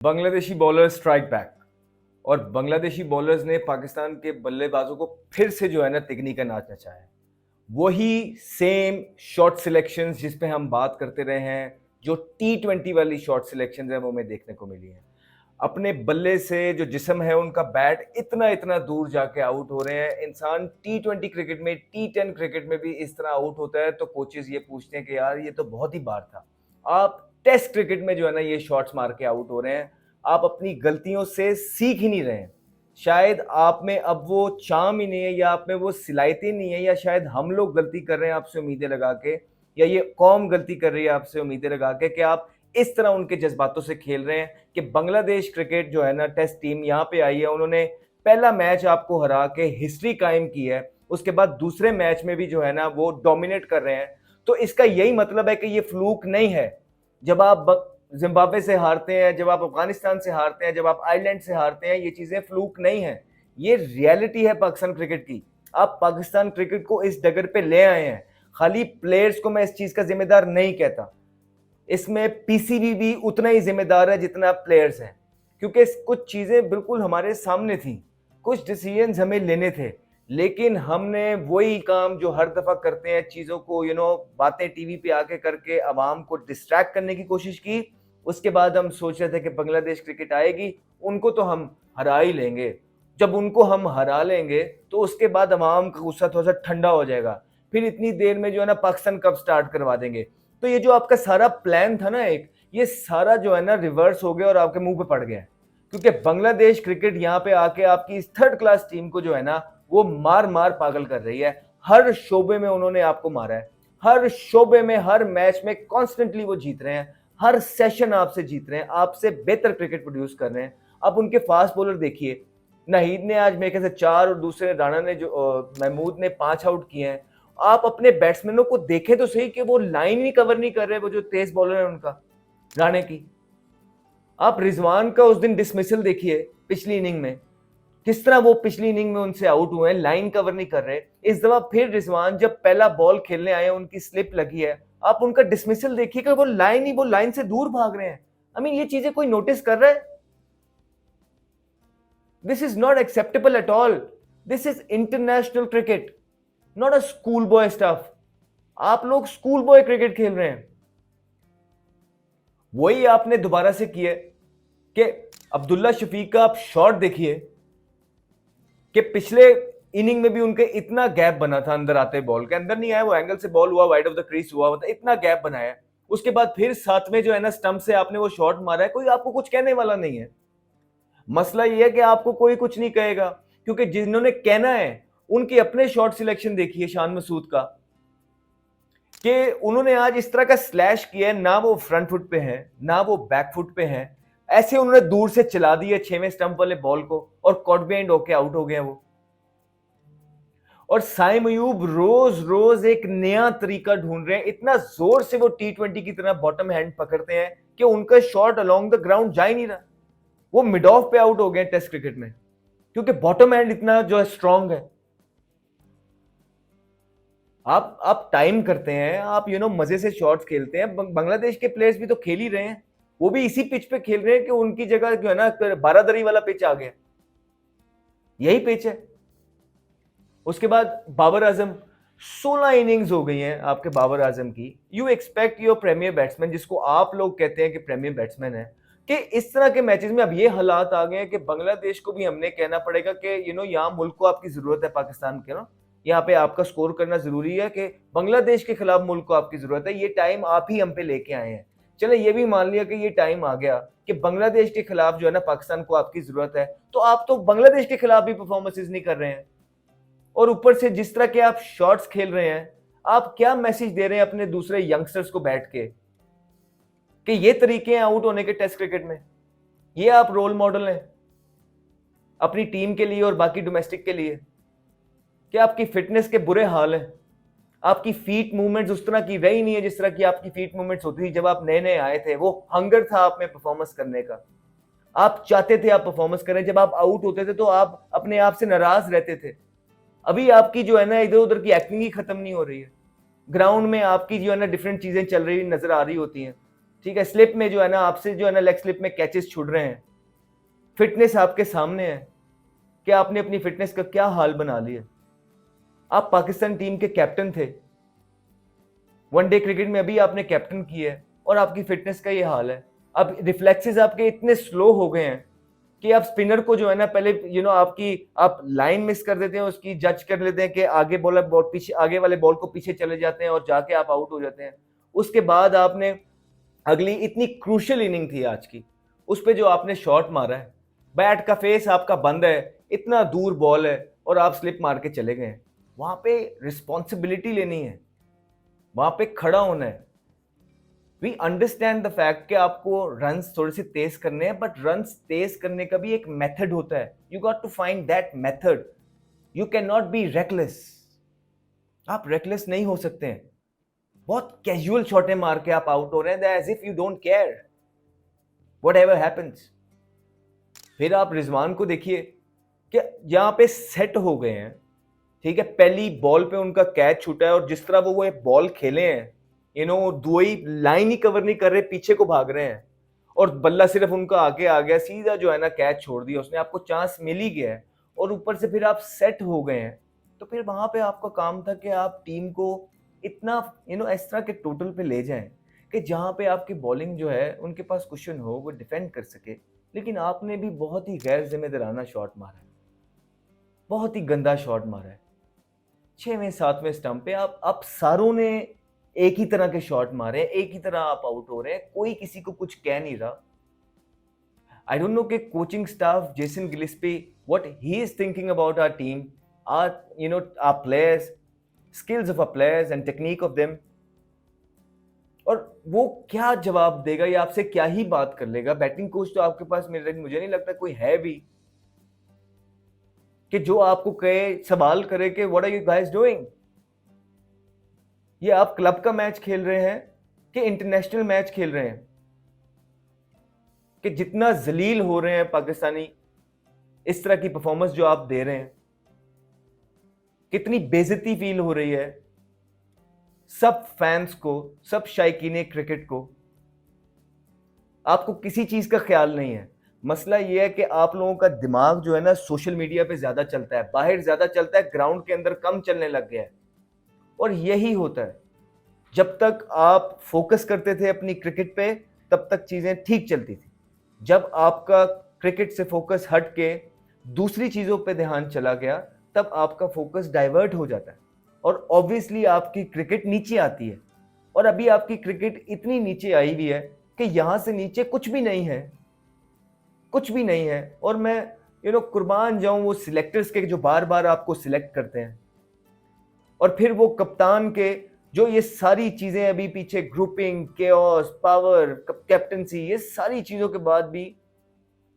Bangladeshi bowlers strike back और Bangladeshi bowlers ने पाकिस्तान के बल्लेबाजों को फिर से जो है ना तिकनी का नाच नचाया है। वही सेम शॉट सिलेक्शंस जिस पे हम बात करते रहे हैं, जो T20 वाली शॉट सिलेक्शंस है वो हमें देखने को मिली है। अपने बल्ले से जो जिस्म है उनका बैट इतना इतना दूर जाके आउट हो रहे हैं। इंसान T20 क्रिकेट में, T10 क्रिकेट में भी इस तरह आउट होता है तो कोचेस ये पूछते हैं कि यार ये तो बहुत ही बार था। आप टेस्ट क्रिकेट में जो है ना ये शॉट्स मार के आउट हो रहे हैं। आप अपनी गलतियों से सीख ही नहीं रहे हैं। शायद आप में अब वो चार्म ही नहीं है, या आप में वो सिलाइती नहीं है, या शायद हम लोग गलती कर रहे हैं आपसे उम्मीदें लगा के, या ये कौम गलती कर रही है आपसे उम्मीदें लगा के कि आप इस तरह उनके जज्बातों से खेल रहे हैं कि बांग्लादेश क्रिकेट जो है ना टेस्ट टीम यहाँ पे आई है, उन्होंने पहला मैच आपको हरा के हिस्ट्री कायम की है, उसके बाद दूसरे मैच में भी जो है ना वो डोमिनेट कर रहे हैं। तो इसका यही मतलब है कि ये फ्लूक नहीं है। जब आप जिम्बाब्वे से हारते हैं, जब आप अफगानिस्तान से हारते हैं, जब आप आयरलैंड से हारते हैं, ये चीजें फ्लूक नहीं है, ये रियलिटी है पाकिस्तान क्रिकेट की। आप पाकिस्तान क्रिकेट को इस डगर पे ले आए हैं। खाली प्लेयर्स को मैं इस चीज का जिम्मेदार नहीं कहता, इसमें पीसीबी भी उतना ही जिम्मेदार है जितना प्लेयर्स हैं, क्योंकि कुछ चीजें बिल्कुल हमारे सामने थी, कुछ डिसीजंस हमें लेने थे, लेकिन हमने वही काम जो हर दफा करते हैं, चीजों को बातें टीवी पे आके करके आवाम को डिस्ट्रैक्ट करने की कोशिश की। उसके बाद हम सोच रहे थे कि बांग्लादेश क्रिकेट आएगी, उनको तो हम हरा ही लेंगे। जब उनको हम हरा लेंगे तो उसके बाद आवाम का गुस्सा थोड़ा सा ठंडा हो जाएगा, फिर इतनी देर में जो है ना पाकिस्तान कप स्टार्ट करवा देंगे। तो ये जो आपका सारा प्लान था ना, एक ये सारा जो है ना रिवर्स हो गया और आपके मुंह पे पड़ गया, क्योंकि बांग्लादेश क्रिकेट यहाँ पे आके आपकी इस थर्ड क्लास टीम को जो है ना वो मार मार पागल कर रही है। हर शोबे में उन्होंने आपको मारा है, हर शोबे में, हर मैच में कॉन्स्टेंटली वो जीत रहे हैं, हर सेशन आपसे जीत रहे हैं, आपसे बेहतर क्रिकेट प्रोड्यूस कर रहे हैं। अब उनके फास्ट बॉलर देखिए, नाहिद ने आज मेरे ख्याल से 4 और दूसरे राणा ने जो महमूद ने 5 आउट किए हैं। आप अपने बैट्समैनों को देखें तो सही कि वो लाइन ही कवर नहीं कर रहे, वो जो तेज बॉलर है उनका, राणे की। आप रिजवान का उस दिन डिसमिसल देखिए पिछली इनिंग में, किस तरह वो पिछली इनिंग में उनसे आउट हुए हैं, लाइन कवर नहीं कर रहे। इस दफा फिर रिजवान जब पहला बॉल खेलने आए, उनकी स्लिप लगी है, आप उनका डिसमिसल देखिएगा, वो लाइन से दूर भाग रहे हैं। आई मीन ये चीजें कोई नोटिस कर रहा है? This is not acceptable at all. This is international cricket, not a school boy stuff. आप लोग स्कूल बॉय क्रिकेट खेल रहे हैं। वही आपने दोबारा से किया कि अब्दुल्ला शफीक का आप शॉट देखिए कि पिछले इनिंग में भी उनके इतना गैप बना था, अंदर आते बॉल के अंदर नहीं आया, वो एंगल से बॉल हुआ, वाइड ऑफ द क्रीज हुआ, मतलब इतना गैप बनाया। उसके बाद फिर साथ में जो है ना स्टंप से आपने वो शॉट मारा है, कोई आपको कुछ कहने वाला नहीं है। मसला ये है कि आपको कोई कुछ नहीं कहेगा, क्योंकि जिन्होंने कहना है उनके अपने शॉट सिलेक्शन देखिए शान मसूद का, कि उन्होंने आज इस तरह का स्लैश किया है, ना वो फ्रंट फुट पे है ना वो बैक फुट पे है, ऐसे उन्होंने दूर से चला दिया 6वें स्टंप वाले बॉल को और कॉट बिहाइंड होके आउट हो गए वो। और साइम अयूब रोज रोज एक नया तरीका ढूंढ रहे हैं, इतना जोर से वो T20 की तरह बॉटम हैंड पकड़ते हैं कि उनका शॉट अलोंग द ग्राउंड जा ही नहीं रहा। वो मिड ऑफ पे आउट हो गए टेस्ट क्रिकेट में, क्योंकि बॉटम हैंड इतना जो है स्ट्रांग है। आप टाइम करते हैं, आप मजे से शॉट्स खेलते हैं। बांग्लादेश के प्लेयर्स भी तो खेल ही रहे हैं, वो भी इसी पिच पे खेल रहे हैं कि उनकी जगह जो है ना बारादरी वाला पिच आ गया, यही पिच है। उसके बाद बाबर आजम, 16 इनिंग्स हो गई हैं आपके बाबर आजम की। You expect your premier batsman, जिसको आप लोग कहते हैं कि प्रीमियर बैट्समैन है, कि इस तरह के मैचेस में अब ये हालात आ गए हैं कि बांग्लादेश को भी हमने कहना पड़ेगा कि यहाँ मुल्क को आपकी जरूरत है, पाकिस्तान के यहाँ पे आपका स्कोर करना जरूरी है, कि बांग्लादेश के खिलाफ मुल्क को आपकी जरूरत है। ये टाइम आप ही हम पे लेके आए हैं। चले ये भी मान लिया कि ये टाइम आ गया कि बांग्लादेश के खिलाफ जो है ना पाकिस्तान को आपकी जरूरत है, तो आप तो बांग्लादेश के खिलाफ भी परफॉर्मेंसेज नहीं कर रहे हैं। और ऊपर से जिस तरह के आप शॉट्स खेल रहे हैं, आप क्या मैसेज दे रहे हैं अपने दूसरे यंगस्टर्स को बैठ के कि ये तरीके हैं आउट होने के टेस्ट क्रिकेट में? ये आप रोल मॉडल हैं अपनी टीम के लिए और बाकी डोमेस्टिक के लिए? कि आपकी फिटनेस के बुरे हाल हैं, आपकी फीट मूवमेंट्स उस तरह की रही नहीं है जिस तरह की आपकी फीट मूवमेंट्स होती थी जब आप नए नए आए थे। वो हंगर था आप में परफॉर्मेंस करने का, आप चाहते थे आप परफॉर्मेंस करें। जब आप आउट होते थे तो आप अपने आप से नाराज रहते थे। अभी आपकी जो है ना इधर उधर की एक्टिंग ही खत्म नहीं हो रही है, ग्राउंड में आपकी जो है ना डिफरेंट चीजें चल रही नजर आ रही होती हैं। ठीक है, स्लिप में जो है ना आपसे जो है ना लेग स्लिप में कैचेस छूट रहे हैं, फिटनेस आपके सामने है कि आपने अपनी फिटनेस का क्या हाल बना लिया। आप पाकिस्तान टीम के कैप्टन थे, वनडे क्रिकेट में अभी आपने कैप्टन की है और आपकी फिटनेस का ये हाल है। अब रिफ्लेक्सेस आपके इतने स्लो हो गए हैं कि आप स्पिनर को जो है ना पहले आपकी आप लाइन मिस कर देते हैं, उसकी जज कर लेते हैं कि आगे बॉलर बॉल पीछे, आगे वाले बॉल को पीछे चले जाते हैं और जाके आप आउट हो जाते हैं। उसके बाद आपने अगली इतनी क्रूशियल इनिंग थी आज की, उस पर जो आपने शॉट मारा है, बैट का फेस आपका बंद है, इतना दूर बॉल है और आप स्लिप मार के चले गए। वहां पे रिस्पॉन्सिबिलिटी लेनी है, वहां पे खड़ा होना है। वी अंडरस्टैंड द फैक्ट कि आपको रन्स थोड़े से तेज करने हैं, बट रन्स तेज करने का भी एक मेथड होता है। You got to find that method. You can not be reckless. आप रेकलेस नहीं हो सकते हैं। बहुत कैजुअल शॉटें मार के आप आउट हो रहे हैं, as if you don't care whatever happens. फिर आप रिजवान को देखिए कि यहां पे सेट हो गए हैं, ठीक है, पहली बॉल पे उनका कैच छूटा है और जिस तरह वो बॉल खेले हैं, दो ही लाइन ही कवर नहीं कर रहे, पीछे को भाग रहे हैं और बल्ला सिर्फ उनका आगे आ गया, सीधा जो है ना कैच छोड़ दिया उसने, आपको चांस मिल ही गया है और ऊपर से फिर आप सेट हो गए हैं। तो फिर वहां पे आपका काम था कि आप टीम को इतना इस तरह के टोटल पे ले जाएं कि जहां पे आपकी बॉलिंग जो है उनके पास कुशन हो, वो डिफेंड कर सके। लेकिन आपने भी बहुत ही गैर जिम्मेदाराना शॉट मारा है, बहुत ही गंदा शॉट मारा है। 6वें 7वें स्टंप पे आप सारों ने एक ही तरह के शॉट मारे, एक ही तरह आप आउट हो रहे हैं, कोई किसी को कुछ कह नहीं रहा। आई डोंट नो कि coaching staff Jason Gillespie what he is thinking about our team, our players, skills of our players and technique of them. और वो क्या जवाब देगा या आपसे क्या ही बात कर लेगा। बैटिंग कोच तो आपके पास मुझे नहीं लगता कोई है भी कि जो आपको कहे, सवाल करे कि what are you guys doing. ये आप क्लब का मैच खेल रहे हैं कि इंटरनेशनल मैच खेल रहे हैं? कि जितना जलील हो रहे हैं पाकिस्तानी इस तरह की परफॉर्मेंस जो आप दे रहे हैं, कितनी बेइज्जती फील हो रही है सब फैंस को, सब शायकीने क्रिकेट को। आपको किसी चीज का ख्याल नहीं है। मसला यह है कि आप लोगों का दिमाग जो है ना सोशल मीडिया पे ज्यादा चलता है, बाहर ज्यादा चलता है, ग्राउंड के अंदर कम चलने लग गया है। और यही होता है, जब तक आप फोकस करते थे अपनी क्रिकेट पे तब तक चीजें ठीक चलती थी। जब आपका क्रिकेट से फोकस हट के दूसरी चीजों पे ध्यान चला गया, तब आपका फोकस डाइवर्ट हो जाता है और ऑब्वियसली आपकी क्रिकेट नीचे आती है। और अभी आपकी क्रिकेट इतनी नीचे आई हुई है कि यहां से नीचे कुछ भी नहीं है, कुछ भी नहीं है। और मैं कुर्बान जाऊं वो सिलेक्टर्स के जो बार बार आपको सिलेक्ट करते हैं, और फिर वो कप्तान के जो ये सारी चीजें अभी पीछे, ग्रुपिंग, केओस, पावर, कैप्टनसी, ये सारी चीजों के बाद भी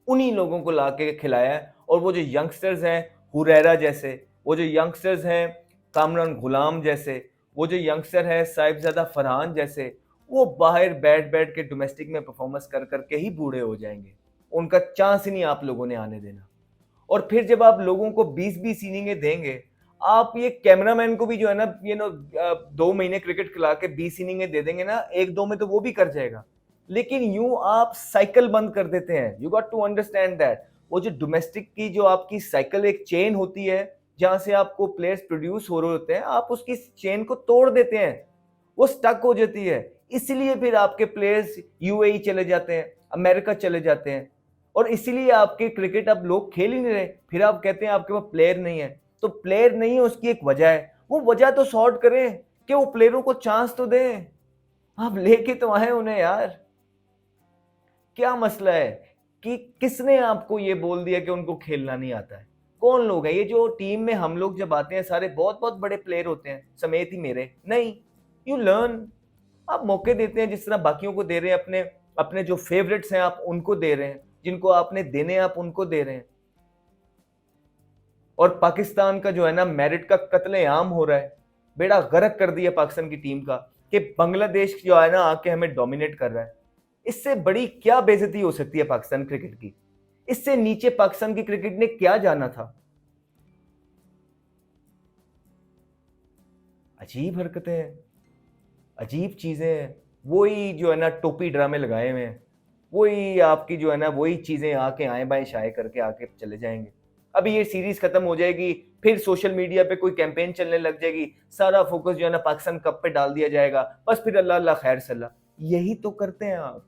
उन्हीं लोगों को लाके खिलाया है। और वो जो यंगस्टर्स हैं हुरैरा जैसे, वो जो यंगस्टर्स हैं कामरान गुलाम जैसे, वो जो यंगस्टर है साहिबजादा फरहान जैसे, वो बाहर बैठ बैठ के डोमेस्टिक में परफॉर्मेंस कर करके ही बूढ़े हो जाएंगे। उनका चांस ही नहीं आप लोगों ने आने देना। और फिर जब आप लोगों को 20-20 इनिंगें देंगे, आप ये कैमरामैन को भी जो है ना 2 महीने क्रिकेट खिला के 20 इनिंगें दे देंगे ना, 1-2 में तो वो भी कर जाएगा। लेकिन यूं आप साइकिल बंद कर देते हैं। You got to understand that वो जो डोमेस्टिक की जो आपकी साइकिल, एक चेन होती है जहां से आपको प्लेयर्स प्रोड्यूस हो रहे होते हैं, आप उसकी चेन को तोड़ देते हैं, वो स्टक हो जाती है। इसलिए फिर आपके प्लेयर्स यूएई चले जाते हैं, अमेरिका चले जाते हैं, और इसीलिए आपके क्रिकेट अब लोग खेल ही नहीं रहे। फिर आप कहते हैं आपके पास प्लेयर नहीं है। तो प्लेयर नहीं है उसकी एक वजह है, वो वजह तो सॉर्ट करें कि वो प्लेयरों को चांस तो दें। आप लेके तो आए उन्हें यार। क्या मसला है कि किसने आपको ये बोल दिया कि उनको खेलना नहीं आता है? कौन लोग है ये जो टीम में हम लोग जब आते हैं सारे बहुत बहुत बड़े प्लेयर होते हैं, समेत ही मेरे? नहीं, यू लर्न। आप मौके देते हैं जिस तरह बाकियों को दे रहे हैं, अपने अपने जो फेवरेट्स हैं आप उनको दे रहे हैं, जिनको आपने देने आप उनको दे रहे हैं। और पाकिस्तान का जो है ना मेरिट का कत्लेआम हो रहा है, बेड़ा गर्क कर दिया पाकिस्तान की टीम का कि बांग्लादेश जो है ना आके हमें डोमिनेट कर रहा है। इससे बड़ी क्या बेइज्जती हो सकती है पाकिस्तान क्रिकेट की? इससे नीचे पाकिस्तान की क्रिकेट ने क्या जाना था? अजीब हरकतें हैं, अजीब चीजें हैं। वही जो है ना टोपी ड्रामे लगाए हुए हैं, वही आपकी जो है ना वही चीजें आके आए बाएं शाये करके आके चले जाएंगे। अभी ये सीरीज खत्म हो जाएगी, फिर सोशल मीडिया पे कोई कैंपेन चलने लग जाएगी, सारा फोकस जो है ना पाकिस्तान कप पे डाल दिया जाएगा, बस फिर अल्लाह अल्लाह खैर सल्ला। यही तो करते हैं आप।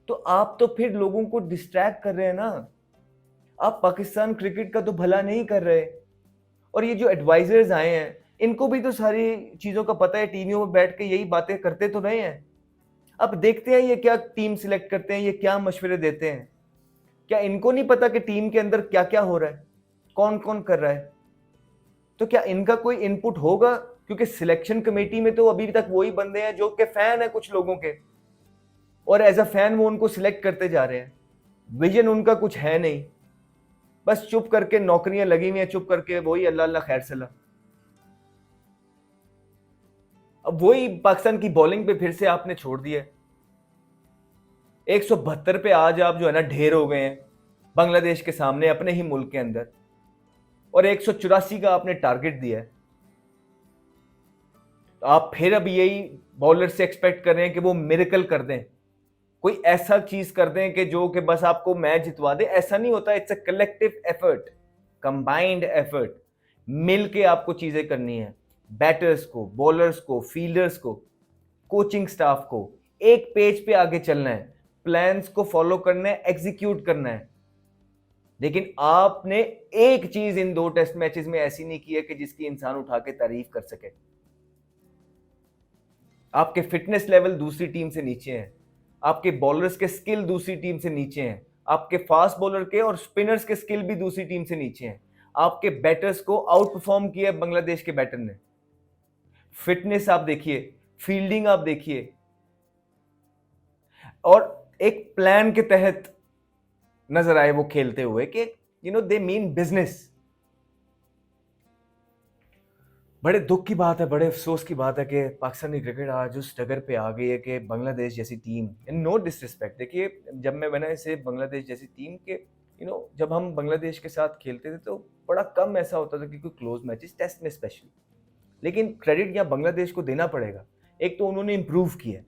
तो आप तो फिर लोगों को डिस्ट्रैक्ट कर रहे हैं ना, आप पाकिस्तान क्रिकेट का तो भला नहीं कर रहे। और ये जो एडवाइजर्स आए हैं, इनको भी तो सारी चीजों का पता है, टीवियों में बैठ के यही बातें करते तो रहे हैं। अब देखते हैं ये क्या टीम सिलेक्ट करते हैं, ये क्या मशवरे देते हैं। क्या इनको नहीं पता कि टीम के अंदर क्या क्या हो रहा है, कौन कौन कर रहा है? तो क्या इनका कोई इनपुट होगा? क्योंकि सिलेक्शन कमेटी में तो अभी तक वही बंदे हैं जो कि फैन है कुछ लोगों के, और एज अ फैन वो उनको सिलेक्ट करते जा रहे हैं। विजन उनका कुछ है नहीं, बस चुप करके नौकरियां लगी हुई हैं, चुप करके वही अल्लाह अल्लाह खैर सला। अब वही पाकिस्तान की बॉलिंग पे फिर से आपने छोड़ दिया। 172 पे आज आप जो है ना ढेर हो गए हैं बांग्लादेश के सामने अपने ही मुल्क के अंदर, और 184 का आपने टारगेट दिया है। तो आप फिर अब यही बॉलर से एक्सपेक्ट कर रहे हैं कि वो मिरेकल कर दें, कोई ऐसा चीज कर दें कि जो कि बस आपको मैच जितवा दे। ऐसा नहीं होता, it's a collective effort, combined effort. मिल के आपको चीजें करनी है, बैटर्स को, बॉलर्स को, फील्डर्स को, कोचिंग स्टाफ को एक पेज पे आगे चलना है, प्लान्स को फॉलो करना है, एग्जीक्यूट करना है। लेकिन आपने एक चीज इन 2 टेस्ट मैचेस में ऐसी नहीं की है कि जिसकी इंसान उठा के तारीफ कर सके। आपके फिटनेस लेवल दूसरी टीम से नीचे हैं, आपके बॉलर्स के स्किल दूसरी टीम से नीचे हैं, आपके फास्ट बॉलर के और स्पिनर्स के स्किल भी दूसरी टीम से नीचे हैं। आपके बैटर्स को आउट परफॉर्म किया बांग्लादेश के बैटर ने। फिटनेस आप देखिए, फील्डिंग आप देखिए, और एक प्लान के तहत नजर आए वो खेलते हुए कि दे मीन बिजनेस। बड़े दुख की बात है, बड़े अफसोस की बात है कि पाकिस्तानी क्रिकेट आज उस डगर पे आ गई है कि बांग्लादेश जैसी टीम, इन नो डिसरिस्पेक्ट, देखिए जब मैंने इसे बांग्लादेश जैसी टीम के जब हम बांग्लादेश के साथ खेलते थे तो बड़ा कम ऐसा होता था कि कोई क्लोज मैचेस, टेस्ट में स्पेशली। लेकिन क्रेडिट यहाँ बांग्लादेश को देना पड़ेगा। एक तो उन्होंने इम्प्रूव किया,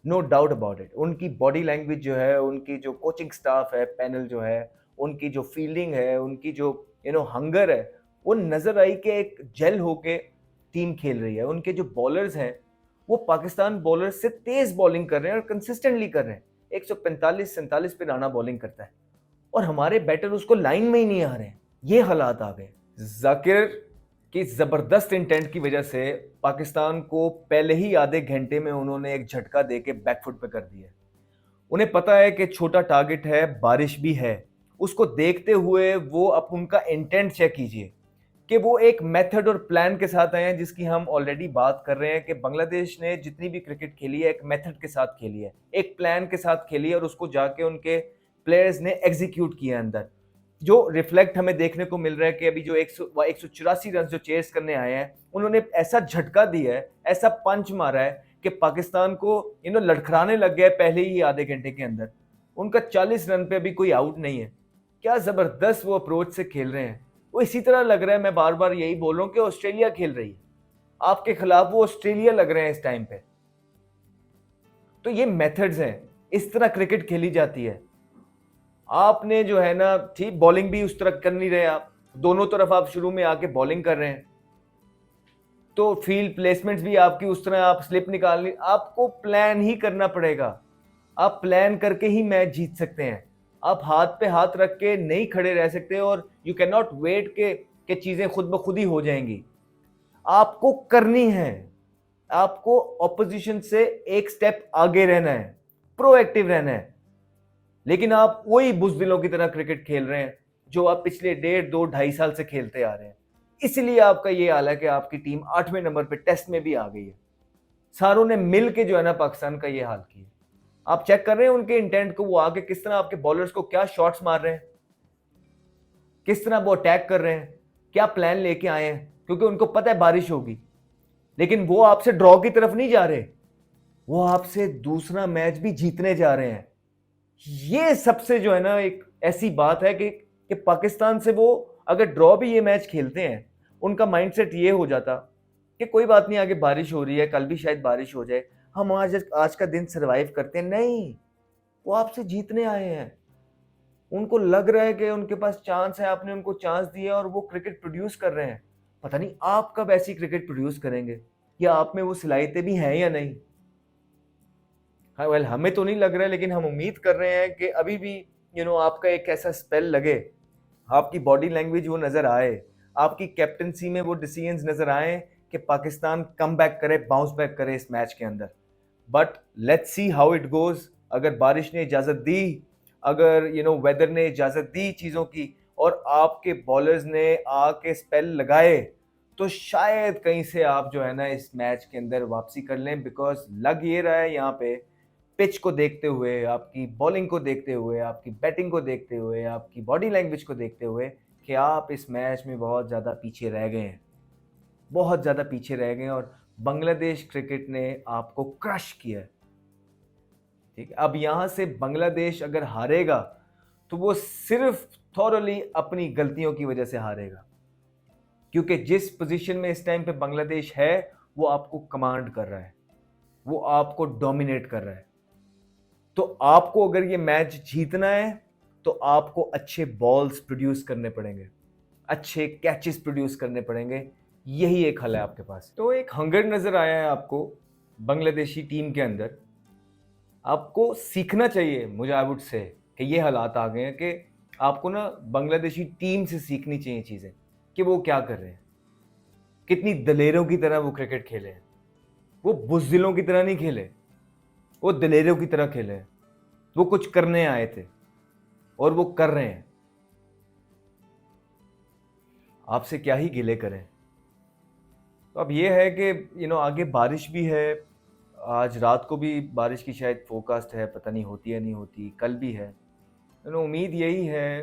नो डाउट अबाउट इट। उनकी बॉडी लैंग्वेज जो है, उनकी जो कोचिंग स्टाफ है, पैनल जो है, उनकी जो फील्डिंग है, उनकी जो हंगर है, वो नजर आई कि एक जेल होके टीम खेल रही है। उनके जो बॉलर्स हैं वो पाकिस्तान बॉलर्स से तेज बॉलिंग कर रहे हैं और कंसिस्टेंटली कर रहे हैं। 145-47 पे राना बॉलिंग करता है और हमारे बैटर उसको लाइन में ही नहीं आ रहे हैं। ये हालात आ गए। जाकिर की जबरदस्त इंटेंट की वजह से पाकिस्तान को पहले ही आधे घंटे में उन्होंने एक झटका देके बैकफुट पे कर दिया। उन्हें पता है कि छोटा टारगेट है, बारिश भी है, उसको देखते हुए वो अब उनका इंटेंट चेक कीजिए कि वो एक मेथड और प्लान के साथ आए हैं, जिसकी हम ऑलरेडी बात कर रहे हैं कि बांग्लादेश ने जितनी भी क्रिकेट खेली है एक मेथड के साथ खेली है, एक प्लान के साथ खेली है, और उसको जाके उनके प्लेयर्स ने एग्जीक्यूट किया अंदर। जो रिफ्लेक्ट हमें देखने को मिल रहा है कि अभी जो 184 रन जो चेस करने आए हैं, उन्होंने ऐसा झटका दिया है, ऐसा पंच मारा है कि पाकिस्तान को लड़खड़ाने लग गया है पहले ही आधे घंटे के अंदर। उनका 40 रन पे अभी कोई आउट नहीं है। क्या जबरदस्त वो अप्रोच से खेल रहे हैं। वो इसी तरह लग रहा है, मैं बार बार यही बोल रहा हूं कि ऑस्ट्रेलिया खेल रही है आपके खिलाफ, वो ऑस्ट्रेलिया लग रहे हैं इस टाइम पे। तो ये मेथड्स हैं, इस तरह क्रिकेट खेली जाती है। आपने जो है ना, ठीक बॉलिंग भी उस तरह कर नहीं रहे, आप दोनों तरफ आप शुरू में आके बॉलिंग कर रहे हैं, तो फील्ड प्लेसमेंट्स भी आपकी उस तरह, आप स्लिप निकालनी, आपको प्लान ही करना पड़ेगा। आप प्लान करके ही मैच जीत सकते हैं। आप हाथ पे हाथ रख के नहीं खड़े रह सकते, और यू कैन नॉट वेट के चीजें खुद ब खुद ही हो जाएंगी। आपको करनी है, आपको ऑपोजिशन से एक स्टेप आगे रहना है, प्रोएक्टिव रहना है। लेकिन आप वही बुज़दिलों की तरह क्रिकेट खेल रहे हैं जो आप पिछले 1.5-2-2.5 साल से खेलते आ रहे हैं। इसलिए आपका ये हाल है कि आपकी टीम 8वें नंबर पे टेस्ट में भी आ गई है। सारों ने मिल के जो है ना पाकिस्तान का ये हाल किया। आप चेक कर रहे हैं उनके इंटेंट को, वो आके किस तरह आपके बॉलर्स को क्या शॉट्स मार रहे हैं, किस तरह वो अटैक कर रहे हैं, क्या प्लान लेके आए हैं, क्योंकि उनको पता है बारिश होगी। लेकिन वो आपसे ड्रॉ की तरफ नहीं जा रहे, वो आपसे दूसरा मैच भी जीतने जा रहे हैं। ये सबसे जो है ना एक ऐसी बात है कि पाकिस्तान से वो अगर ड्रॉ भी ये मैच खेलते हैं, उनका माइंडसेट ये हो जाता कि कोई बात नहीं, आगे बारिश हो रही है, कल भी शायद बारिश हो जाए, हम आज का दिन सरवाइव करते हैं, नहीं, वो आपसे जीतने आए हैं। उनको लग रहा है कि उनके पास चांस है, आपने उनको चांस दिया और वो क्रिकेट प्रोड्यूस कर रहे हैं। पता नहीं आप कब ऐसी क्रिकेट प्रोड्यूस करेंगे, या आप में वो सलाहियतें भी हैं या नहीं। हाँ वेल, हमें तो नहीं लग रहा है, लेकिन हम उम्मीद कर रहे हैं कि अभी भी आपका एक ऐसा स्पेल लगे, आपकी बॉडी लैंग्वेज वो नजर आए, आपकी कैप्टनसी में वो डिसीजंस नजर आए कि पाकिस्तान कम बैक करे, बाउंस बैक करे इस मैच के अंदर। But let's see how it goes. अगर बारिश ने इजाजत दी, अगर वेदर ने इजाजत दी चीजों की, और आपके बॉलर्स ने आके स्पेल लगाए, तो शायद कहीं से आप जो है ना इस मैच के अंदर वापसी कर लें। बिकॉज लग ये रहा है यहाँ पे, पिच को देखते हुए, आपकी बॉलिंग को देखते हुए, आपकी बैटिंग को देखते हुए, आपकी बॉडी लैंग्वेज को देखते हुए, कि आप इस मैच में बहुत ज़्यादा पीछे रह गए हैं, बहुत ज़्यादा पीछे रह गए हैं, और बांग्लादेश क्रिकेट ने आपको क्रश किया है। ठीक है, अब यहाँ से बांग्लादेश अगर हारेगा तो वो सिर्फ थॉरली अपनी गलतियों की वजह से हारेगा, क्योंकि जिस पोजीशन में इस टाइम पे बांग्लादेश है, वो आपको कमांड कर रहा है, वो आपको डोमिनेट कर रहा है। तो आपको अगर ये मैच जीतना है तो आपको अच्छे बॉल्स प्रोड्यूस करने पड़ेंगे, अच्छे कैचेस प्रोड्यूस करने पड़ेंगे। यही एक हल है आपके पास। तो एक हंगर नजर आया है आपको बांग्लादेशी टीम के अंदर। आपको सीखना चाहिए, मुझे आई वुड से, कि ये हालात आ गए हैं कि आपको ना बांग्लादेशी टीम से सीखनी चाहिए चीज़ें, कि वो क्या कर रहे हैं, कितनी दलेरों की तरह वो क्रिकेट खेले हैं। वो बुज़दिलों की तरह नहीं खेले, वो दलेरों की तरह खेले हैं। वो कुछ करने आए थे और वो कर रहे हैं। आपसे क्या ही गिले करें। तो अब ये है कि आगे बारिश भी है, आज रात को भी बारिश की शायद फोरकास्ट है, पता नहीं होती है नहीं होती, कल भी है। उम्मीद यही है,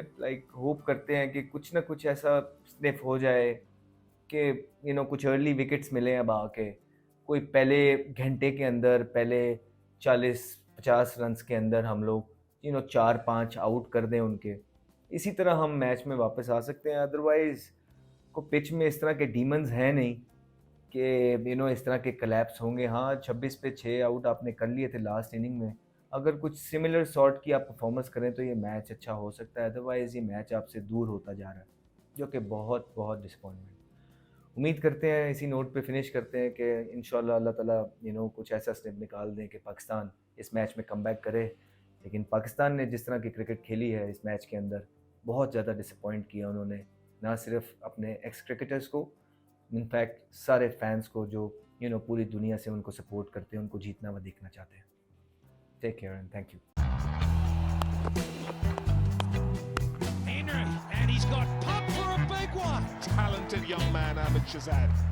होप करते हैं कि कुछ ना कुछ ऐसा स्निफ हो जाए कि कुछ अर्ली विकेट्स मिले अब आके, कोई पहले घंटे के अंदर, पहले 40-50 रन्स के अंदर हम लोग 4-5 आउट कर दें उनके। इसी तरह हम मैच में वापस आ सकते हैं। अदरवाइज को पिच में इस तरह के डीमंस हैं नहीं कि इस तरह के कलैप्स होंगे। हाँ, 26 पे 6 आउट आपने कर लिए थे लास्ट इनिंग में। अगर कुछ सिमिलर सॉर्ट की आप परफॉर्मेंस करें तो ये मैच अच्छा हो सकता है। अदरवाइज़ ये मैच आपसे दूर होता जा रहा है, जो कि बहुत बहुत डिसअपॉइंटमेंट। उम्मीद करते हैं, इसी नोट पे फिनिश करते हैं कि इंशाल्लाह अल्लाह ताला कुछ ऐसा स्टेप निकाल दें कि पाकिस्तान इस मैच में कमबैक करे। लेकिन पाकिस्तान ने जिस तरह की क्रिकेट खेली है इस मैच के अंदर, बहुत ज़्यादा डिसअपॉइंट किया उन्होंने, ना सिर्फ अपने एक्स क्रिकेटर्स को, इनफैक्ट सारे फैंस को जो पूरी दुनिया से उनको सपोर्ट करते हैं, उनको जीतना व देखना चाहते हैं। Take care and thank you. And he's got pop for a big one. Talented young man, Ahmed Shahzad.